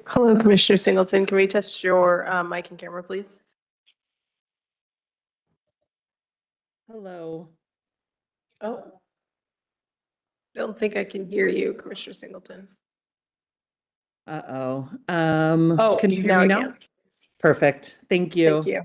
Hello, Commissioner Singleton. Can we test your mic and camera, please? Hello. Oh. Don't think I can hear you, Commissioner Singleton. Uh-oh. Oh, Can you hear now me I now? can. Perfect. Thank you. Thank you.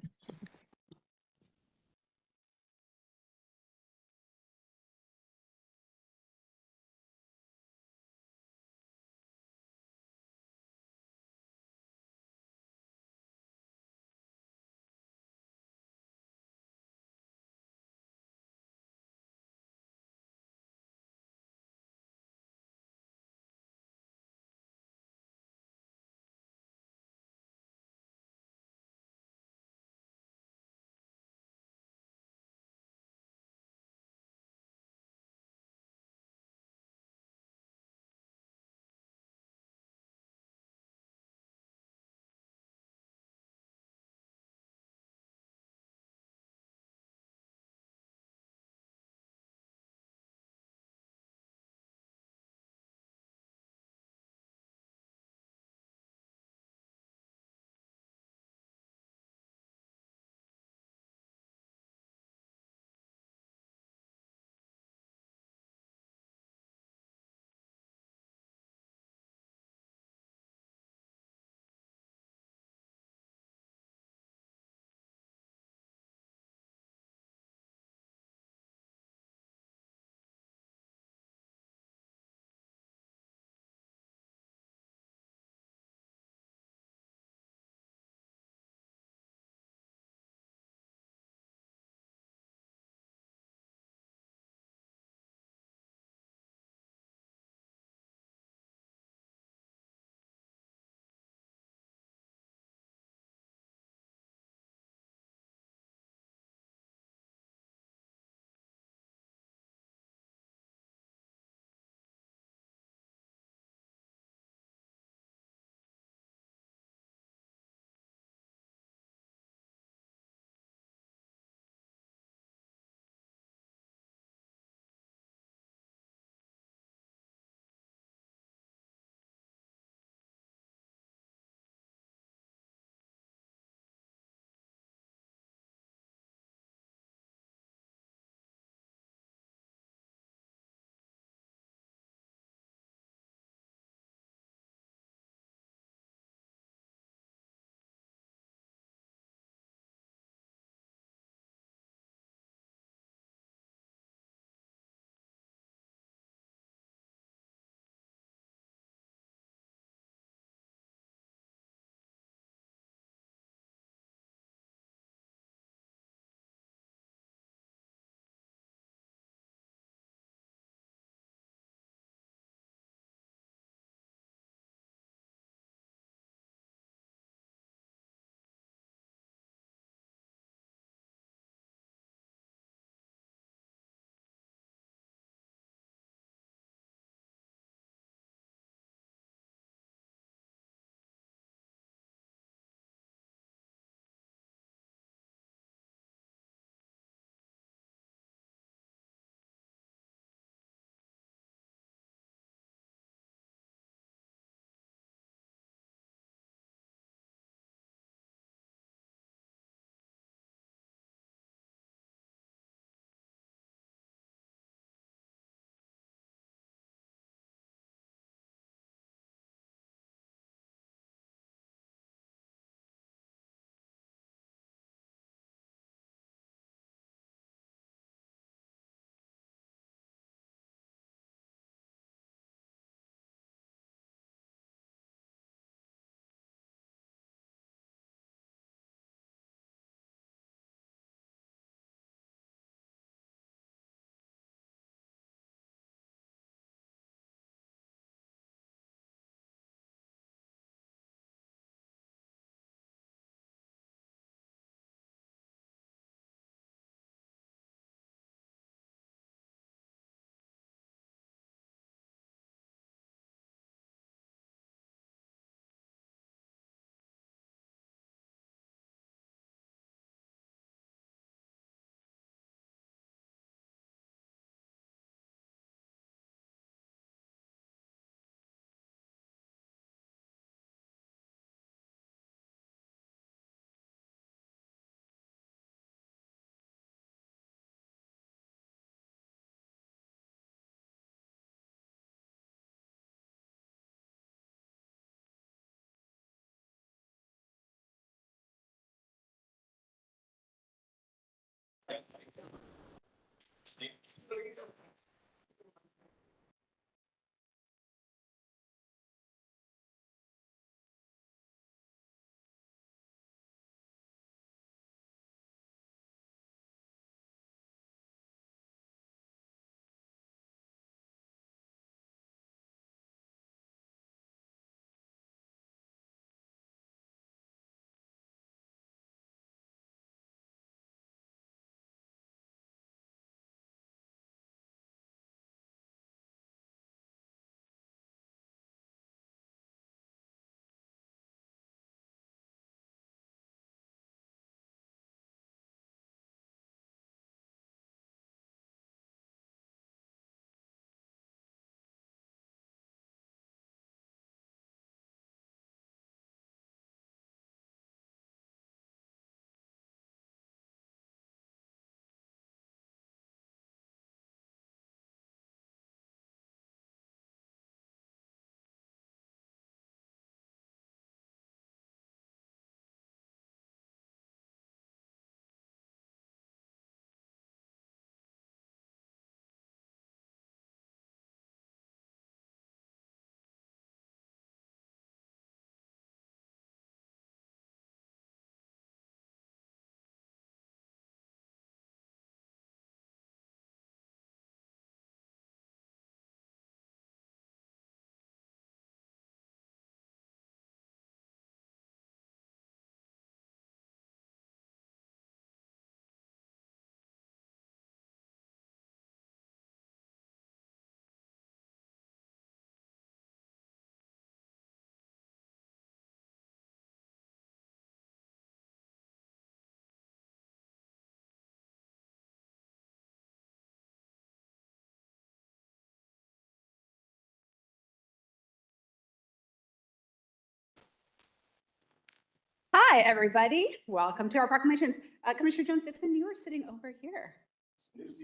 Hi, everybody. Welcome to our proclamations. Commissioner Jones-Dixon, you are sitting over here.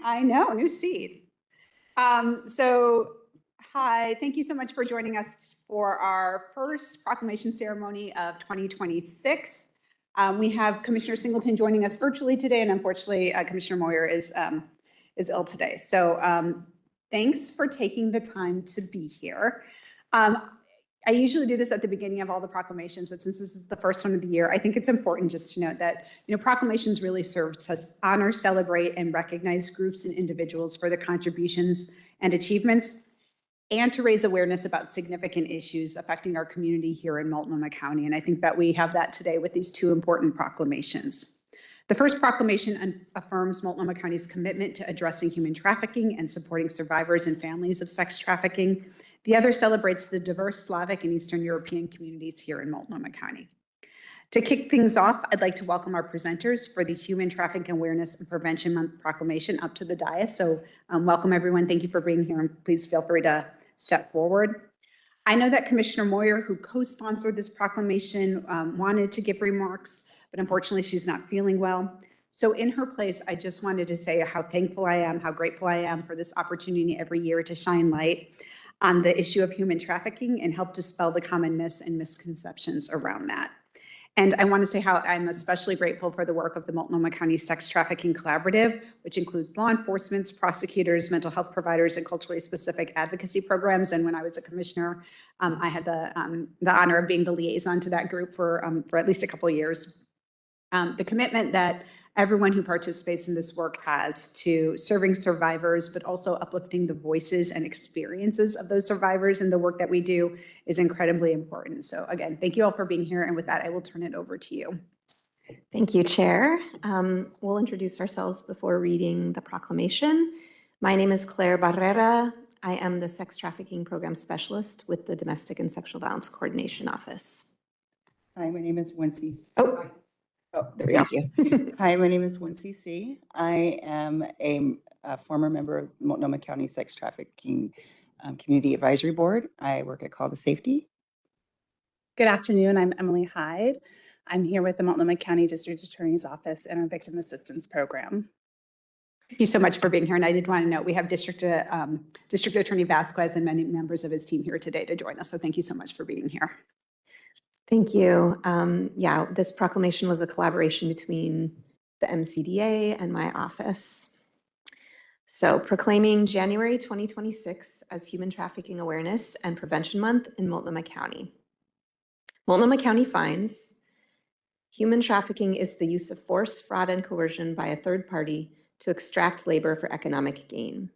I know, new seat. Hi, thank you so much for joining us for our first proclamation ceremony of 2026. We have Commissioner Singleton joining us virtually today, and unfortunately, Commissioner Moyer is ill today. So thanks for taking the time to be here. I usually do this at the beginning of all the proclamations, but since this is the first one of the year, I think it's important just to note that, proclamations really serve to honor, celebrate, and recognize groups and individuals for their contributions and achievements, and to raise awareness about significant issues affecting our community here in Multnomah County. And I think that we have that today with these two important proclamations. The first proclamation affirms Multnomah County's commitment to addressing human trafficking and supporting survivors and families of sex trafficking. The other celebrates the diverse Slavic and Eastern European communities here in Multnomah County. To kick things off, I'd like to welcome our presenters for the Human Trafficking Awareness and Prevention Month proclamation up to the dais. So welcome everyone. Thank you for being here, and please feel free to step forward. I know that Commissioner Moyer, who co-sponsored this proclamation, wanted to give remarks, but unfortunately she's not feeling well. So in her place, I just wanted to say how thankful I am, how grateful I am for this opportunity every year to shine light on the issue of human trafficking and help dispel the common myths and misconceptions around that. And I want to say how I'm especially grateful for the work of the Multnomah County Sex Trafficking Collaborative, which includes law enforcement, prosecutors, mental health providers, and culturally specific advocacy programs. And when I was a commissioner, I had the honor of being the liaison to that group for at least a couple of years. The commitment that everyone who participates in this work has to serving survivors, but also uplifting the voices and experiences of those survivors in the work that we do is incredibly important. So again, thank you all for being here. And with that, I will turn it over to you. Thank you, Chair. We'll introduce ourselves before reading the proclamation. My name is Claire Barrera. I am the Sex Trafficking Program Specialist with the Domestic and Sexual Violence Coordination Office. Hi, my name is Wincy. There we go. Thank you. Hi, my name is Wincy C. I am a former member of Multnomah County Sex Trafficking Community Advisory Board. I work at Call to Safety. Good afternoon. I'm Emily Hyde. I'm here with the Multnomah County District Attorney's Office and our Victim Assistance Program. Thank you so much for being here. And I did want to note we have District Attorney Vasquez and many members of his team here today to join us. So thank you so much for being here. Thank you. Yeah, this proclamation was a collaboration between the MCDA, and my office. So, proclaiming January 2026 as Human Trafficking Awareness and Prevention Month in Multnomah County. Multnomah County finds human trafficking is the use of force, fraud, and coercion by a third party to extract labor for economic gain.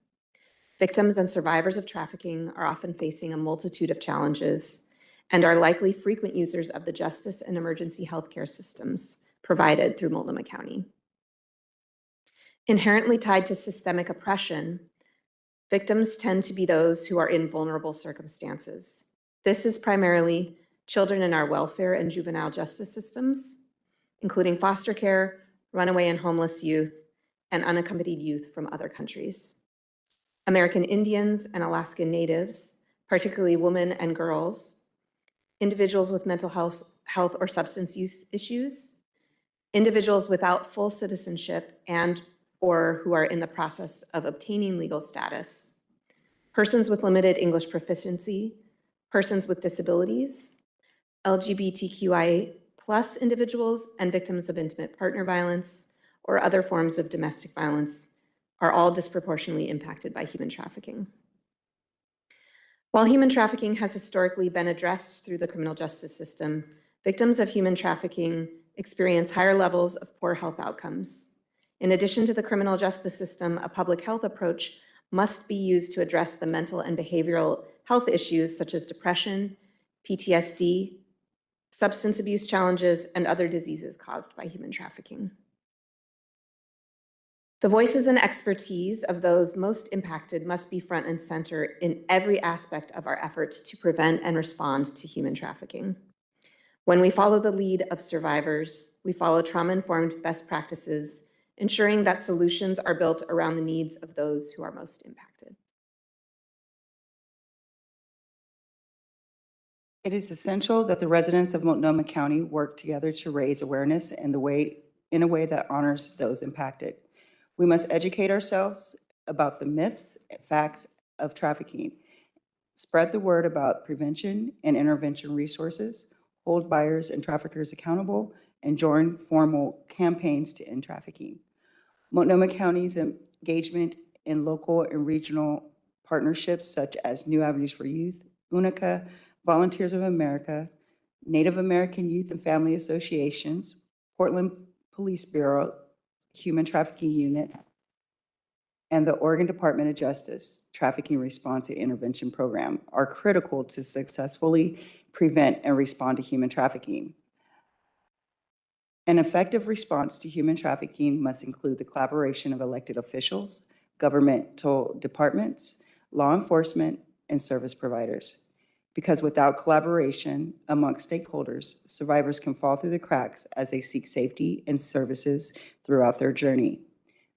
Victims and survivors of trafficking are often facing a multitude of challenges and are likely frequent users of the justice and emergency healthcare systems provided through Multnomah County. Inherently tied to systemic oppression, victims tend to be those who are in vulnerable circumstances. This is primarily children in our welfare and juvenile justice systems, including foster care, runaway and homeless youth, and unaccompanied youth from other countries. American Indians and Alaskan Natives, particularly women and girls, individuals with mental health or substance use issues, individuals without full citizenship and or who are in the process of obtaining legal status, persons with limited English proficiency, persons with disabilities, LGBTQIA+ individuals, and victims of intimate partner violence or other forms of domestic violence are all disproportionately impacted by human trafficking. While human trafficking has historically been addressed through the criminal justice system, victims of human trafficking experience higher levels of poor health outcomes. In addition to the criminal justice system, a public health approach must be used to address the mental and behavioral health issues such as depression, PTSD, substance abuse challenges, and other diseases caused by human trafficking. The voices and expertise of those most impacted must be front and center in every aspect of our effort to prevent and respond to human trafficking. When we follow the lead of survivors, we follow trauma-informed best practices, ensuring that solutions are built around the needs of those who are most impacted. It is essential that the residents of Multnomah County work together to raise awareness in a way that honors those impacted. We must educate ourselves about the myths and facts of trafficking, spread the word about prevention and intervention resources, hold buyers and traffickers accountable, and join formal campaigns to end trafficking. Multnomah County's engagement in local and regional partnerships such as New Avenues for Youth, UNICA, Volunteers of America, Native American Youth and Family Associations, Portland Police Bureau, Human Trafficking Unit, and the Oregon Department of Justice Trafficking Response and Intervention Program are critical to successfully prevent and respond to human trafficking. An effective response to human trafficking must include the collaboration of elected officials, governmental departments, law enforcement, and service providers. Because without collaboration amongst stakeholders, survivors can fall through the cracks as they seek safety and services throughout their journey.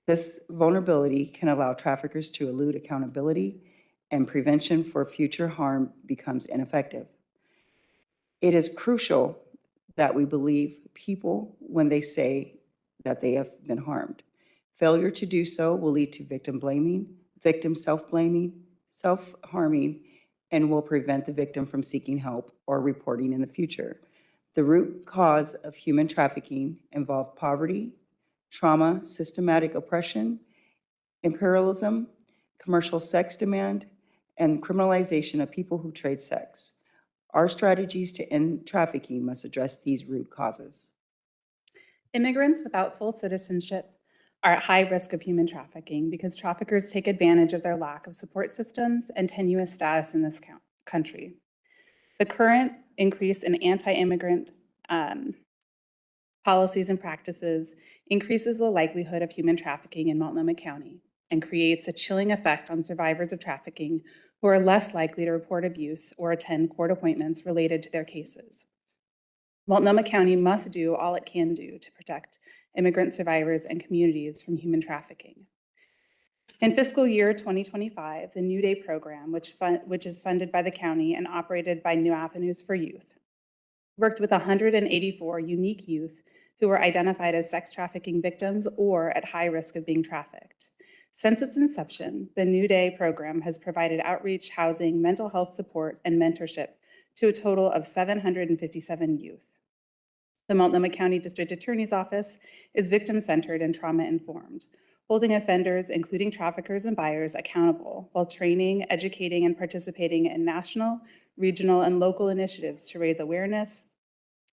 This vulnerability can allow traffickers to elude accountability, and prevention for future harm becomes ineffective. It is crucial that we believe people when they say that they have been harmed. Failure to do so will lead to victim blaming, victim self-blaming, self-harming, and will prevent the victim from seeking help or reporting in the future. The root cause of human trafficking involve poverty, trauma, systematic oppression, imperialism, commercial sex demand, and criminalization of people who trade sex. Our strategies to end trafficking must address these root causes. Immigrants without full citizenship are at high risk of human trafficking because traffickers take advantage of their lack of support systems and tenuous status in this country. The current increase in anti-immigrant policies and practices increases the likelihood of human trafficking in Multnomah County and creates a chilling effect on survivors of trafficking who are less likely to report abuse or attend court appointments related to their cases. Multnomah County must do all it can do to protect immigrant survivors and communities from human trafficking. In fiscal year 2025, the New Day program, which is funded by the county and operated by New Avenues for Youth, worked with 184 unique youth who were identified as sex trafficking victims or at high risk of being trafficked. Since its inception, the New Day program has provided outreach, housing, mental health support, and mentorship to a total of 757 youth. The Multnomah County District Attorney's Office is victim-centered and trauma-informed, holding offenders, including traffickers and buyers, accountable while training, educating, and participating in national, regional, and local initiatives to raise awareness,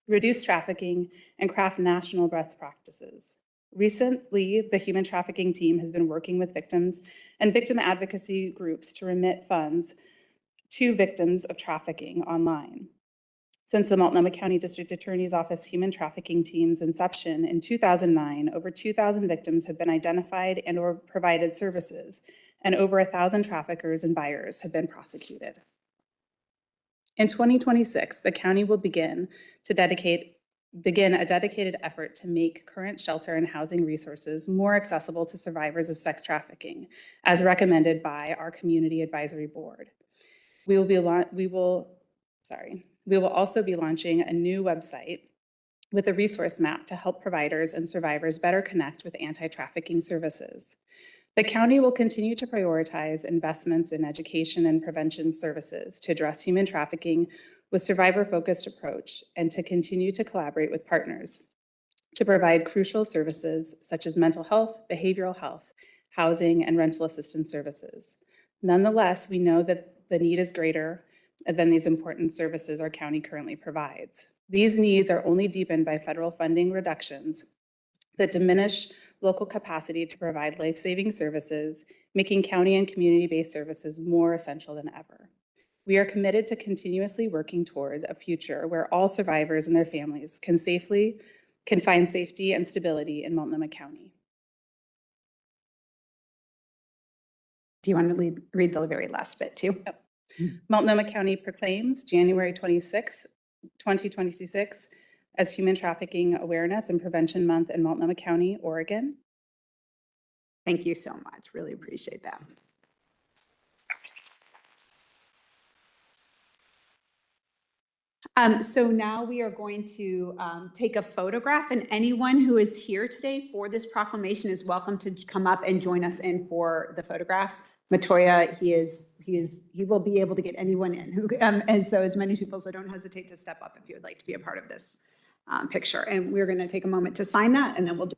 reduce trafficking, and craft national best practices. Recently, the human trafficking team has been working with victims and victim advocacy groups to remit funds to victims of trafficking online. Since the Multnomah County District Attorney's Office Human Trafficking Team's inception in 2009, over 2,000 victims have been identified and/or provided services, and over 1,000 traffickers and buyers have been prosecuted. In 2026, the county will begin a dedicated effort to make current shelter and housing resources more accessible to survivors of sex trafficking, as recommended by our Community Advisory Board. We will also be launching a new website with a resource map to help providers and survivors better connect with anti-trafficking services. The county will continue to prioritize investments in education and prevention services to address human trafficking with survivor-focused approach and to continue to collaborate with partners to provide crucial services such as mental health, behavioral health, housing, and rental assistance services. Nonetheless, we know that the need is greater than these important services our county currently provides. These needs are only deepened by federal funding reductions that diminish local capacity to provide life-saving services, making county and community-based services more essential than ever. We are committed to continuously working toward a future where all survivors and their families can find safety and stability in Multnomah County. Do you want to read the very last bit too? Yep. Multnomah County proclaims January 26, 2026 as Human Trafficking Awareness and Prevention Month in Multnomah County, Oregon. Thank you so much. Really appreciate that. So now we are going to take a photograph, and anyone who is here today for this proclamation is welcome to come up and join us in for the photograph. Matoya, he will be able to get anyone in who, and so as many people, so don't hesitate to step up if you would like to be a part of this picture. And we're going to take a moment to sign that, and then we'll do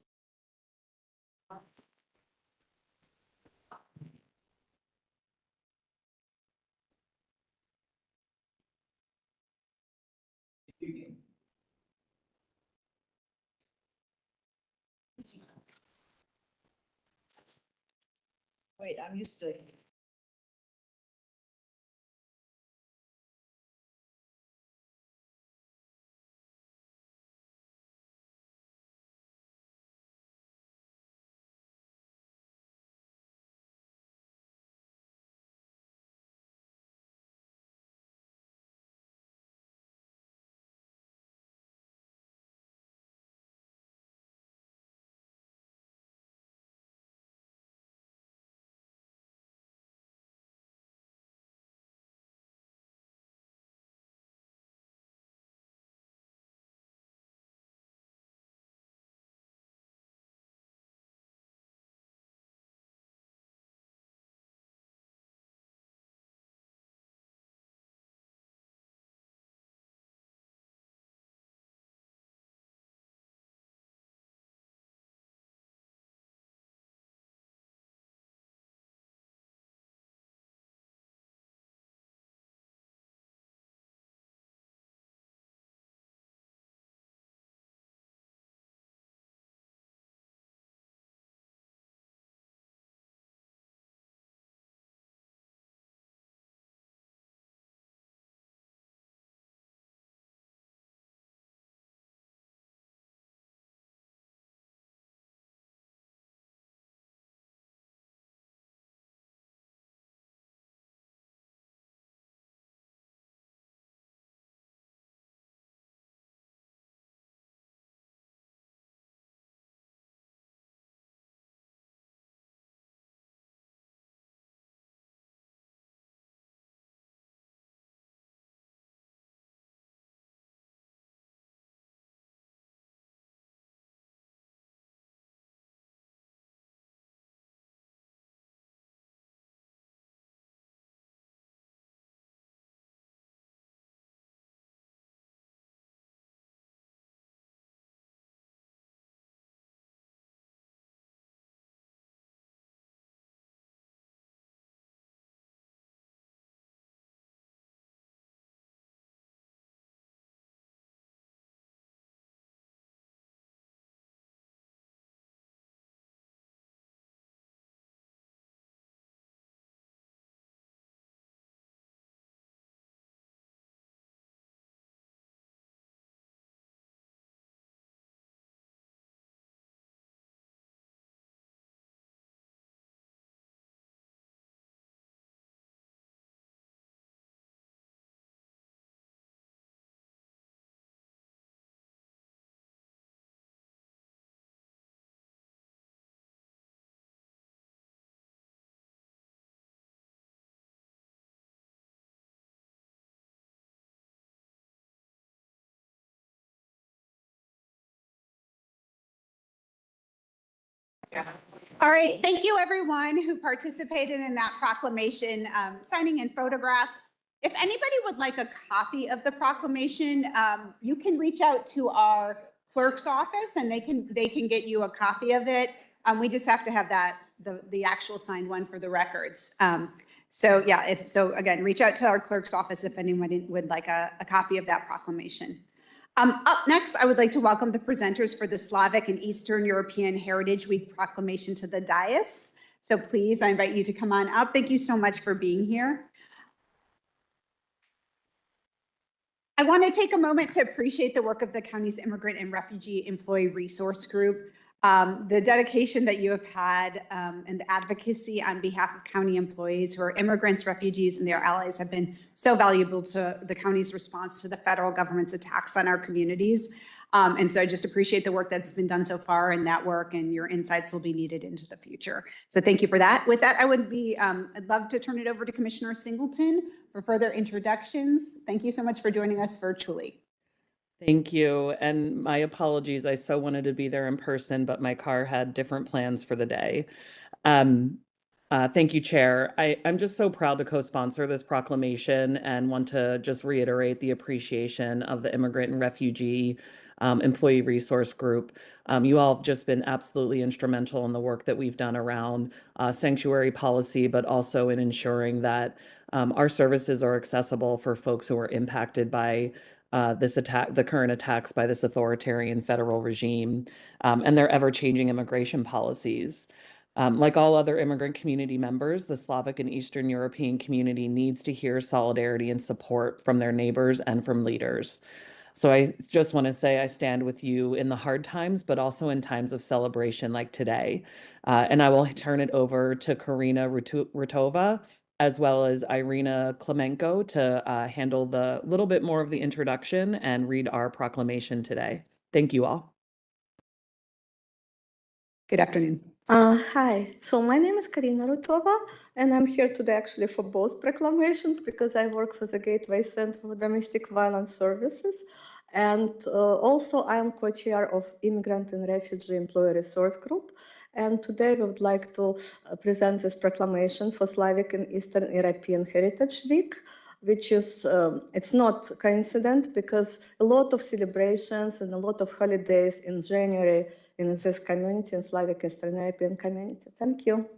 Wait, I'm used to All right, thank you everyone who participated in that proclamation, signing and photograph. If anybody would like a copy of the proclamation, you can reach out to our clerk's office and they can get you a copy of it. We just have to have the actual signed one for the records. So yeah, so again, reach out to our clerk's office if anybody would like a copy of that proclamation. Up next, I would like to welcome the presenters for the Slavic and Eastern European Heritage Week proclamation to the dais. So please, I invite you to come on up. Thank you so much for being here. I want to take a moment to appreciate the work of the county's Immigrant and Refugee Employee Resource Group. The dedication that you have had and the advocacy on behalf of county employees who are immigrants, refugees, and their allies have been so valuable to the county's response to the federal government's attacks on our communities. And so I just appreciate the work that's been done so far, and that work and your insights will be needed into the future. So thank you for that. With that, I'd love to turn it over to Commissioner Singleton for further introductions. Thank you so much for joining us virtually. Thank you. And my apologies. I so wanted to be there in person, but my car had different plans for the day. Thank you, Chair. I'm just so proud to co-sponsor this proclamation and want to just reiterate the appreciation of the Immigrant and Refugee Employee Resource Group. You all have just been absolutely instrumental in the work that we've done around sanctuary policy, but also in ensuring that our services are accessible for folks who are impacted by the current attacks by this authoritarian federal regime and their ever-changing immigration policies. Like all other immigrant community members, the Slavic and Eastern European community needs to hear solidarity and support from their neighbors and from leaders. So I just want to say I stand with you in the hard times, but also in times of celebration like today. And I will turn it over to Karina Rutova, as well as Irina Klemenko to handle the little bit more of the introduction and read our proclamation today. Thank you all. Good afternoon. Hi, so my name is Karina Rutova, and I'm here today actually for both proclamations because I work for the Gateway Center for Domestic Violence Services. And also I am co-chair of Immigrant and Refugee Employee Resource Group. And today we would like to present this proclamation for Slavic and Eastern European Heritage Week, which is, it's not coincident because a lot of celebrations and a lot of holidays in January in this community, in Slavic Eastern European community. Thank you.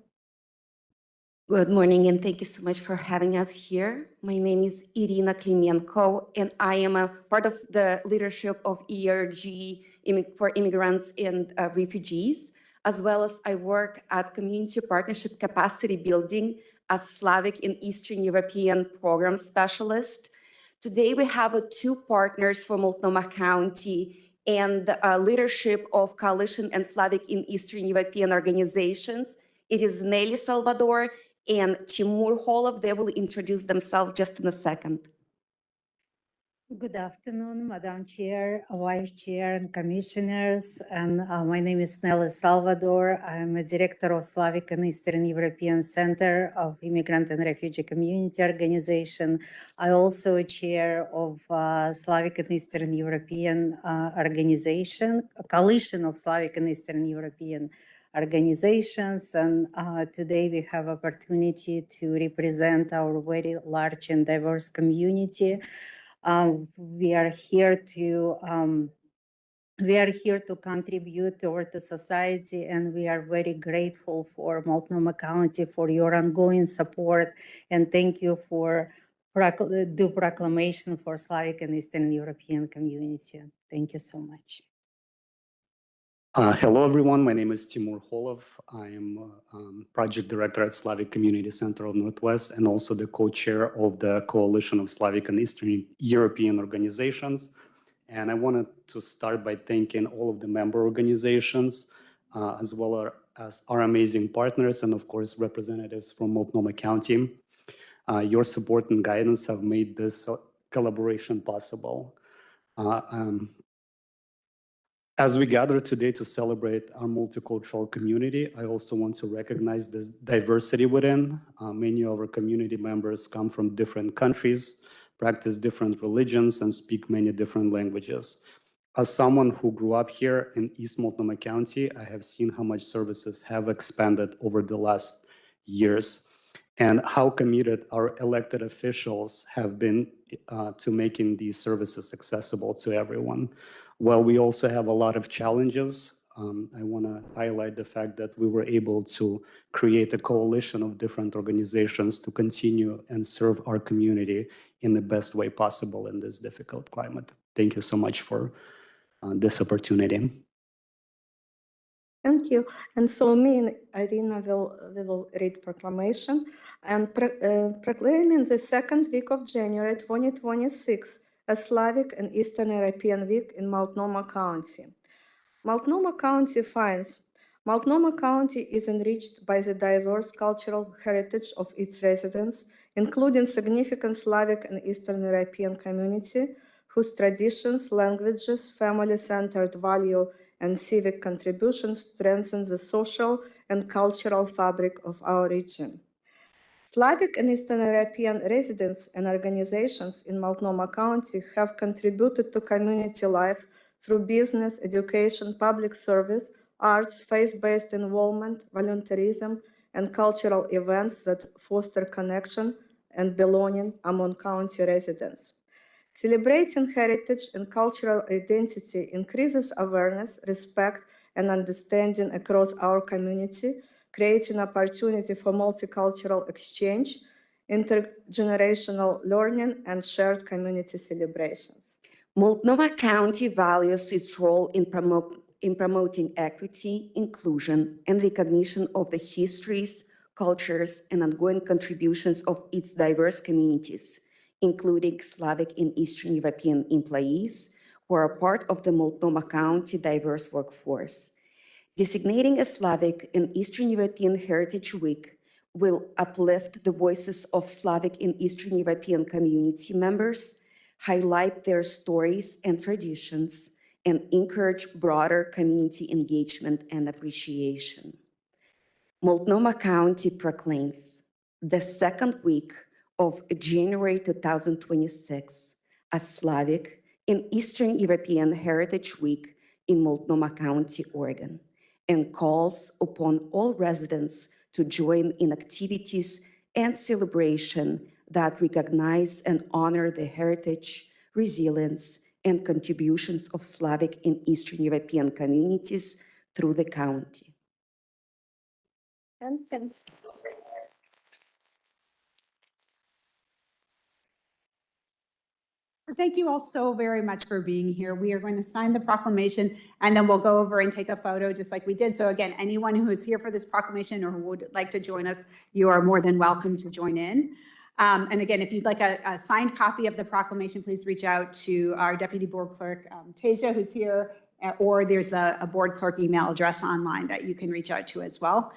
Good morning, and thank you so much for having us here. My name is Irina Klemenko, and I am a part of the leadership of ERG for immigrants and refugees, as well as I work at Community Partnership Capacity Building as Slavic and Eastern European Program Specialist. Today, we have two partners from Multnomah County and the leadership of Coalition and Slavic in Eastern European organizations. It is Nelly Salvador and Timur Holov. They will introduce themselves just in a second. Good afternoon, Madam Chair, Vice Chair, and Commissioners. And my name is Nelly Salvador. I'm a Director of Slavic and Eastern European Center of Immigrant and Refugee Community Organization. I also Chair of Slavic and Eastern European Organization, a coalition of Slavic and Eastern European organizations. And today we have opportunity to represent our very large and diverse community. We are here to contribute toward the society, and we are very grateful for Multnomah County for your ongoing support. And thank you for the proclamation for Slavic and Eastern European community. Thank you so much. Hello, everyone. My name is Timur Holov. I am Project Director at Slavic Community Center of Northwest and also the co-chair of the Coalition of Slavic and Eastern European Organizations. And I wanted to start by thanking all of the member organizations, as well as our amazing partners and, of course, representatives from Multnomah County. Your support and guidance have made this collaboration possible. As we gather today to celebrate our multicultural community, I also want to recognize this diversity within. Many of our community members come from different countries, practice different religions, and speak many different languages. As someone who grew up here in East Multnomah County, I have seen how much services have expanded over the last years and how committed our elected officials have been to making these services accessible to everyone. While we also have a lot of challenges, I want to highlight the fact that we were able to create a coalition of different organizations to continue and serve our community in the best way possible in this difficult climate. Thank you so much for this opportunity. Thank you. And so me and Irina will read proclamation and proclaiming the second week of January 2026 as Slavic and Eastern European Week in Multnomah County. Multnomah County finds Multnomah County is enriched by the diverse cultural heritage of its residents, including significant Slavic and Eastern European community, whose traditions, languages, family-centered value, and civic contributions strengthen the social and cultural fabric of our region. Slavic and Eastern European residents and organizations in Multnomah County have contributed to community life through business, education, public service, arts, faith-based involvement, volunteerism, and cultural events that foster connection and belonging among county residents. Celebrating heritage and cultural identity increases awareness, respect, and understanding across our community, creating opportunity for multicultural exchange, intergenerational learning, and shared community celebrations. Multnomah County values its role in promoting equity, inclusion, and recognition of the histories, cultures, and ongoing contributions of its diverse communities, including Slavic and Eastern European employees who are part of the Multnomah County diverse workforce. Designating a Slavic and Eastern European Heritage Week will uplift the voices of Slavic and Eastern European community members, highlight their stories and traditions, and encourage broader community engagement and appreciation. Multnomah County proclaims the second week of January 2026 as Slavic and Eastern European Heritage Week in Multnomah County, Oregon, and calls upon all residents to join in activities and celebration that recognize and honor the heritage, resilience, and contributions of Slavic and Eastern European communities through the county. And Thank you all so very much for being here. We are going to sign the proclamation and then we'll go over and take a photo just like we did. So again, anyone who is here for this proclamation or who would like to join us, you are more than welcome to join in. And again, if you'd like a signed copy of the proclamation, please reach out to our Deputy Board Clerk, Tasia, who's here, or there's a board clerk email address online that you can reach out to as well.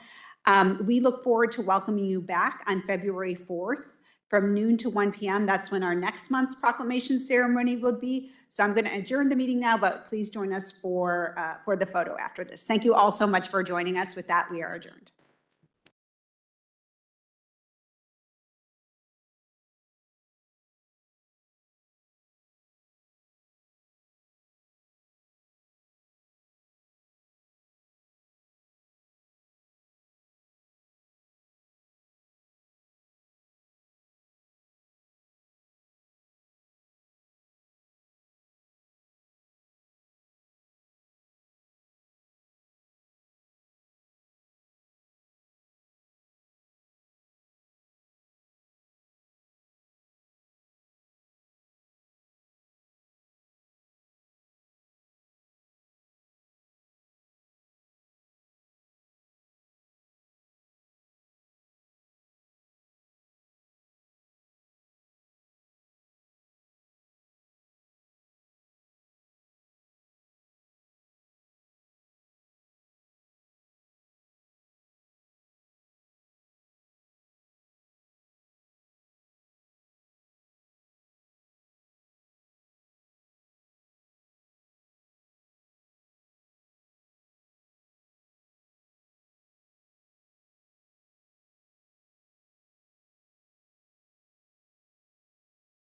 We look forward to welcoming you back on February 4th. From noon to 1 p.m. That's when our next month's proclamation ceremony will be. So I'm going to adjourn the meeting now, but please join us for the photo after this. Thank you all so much for joining us. With that, we are adjourned.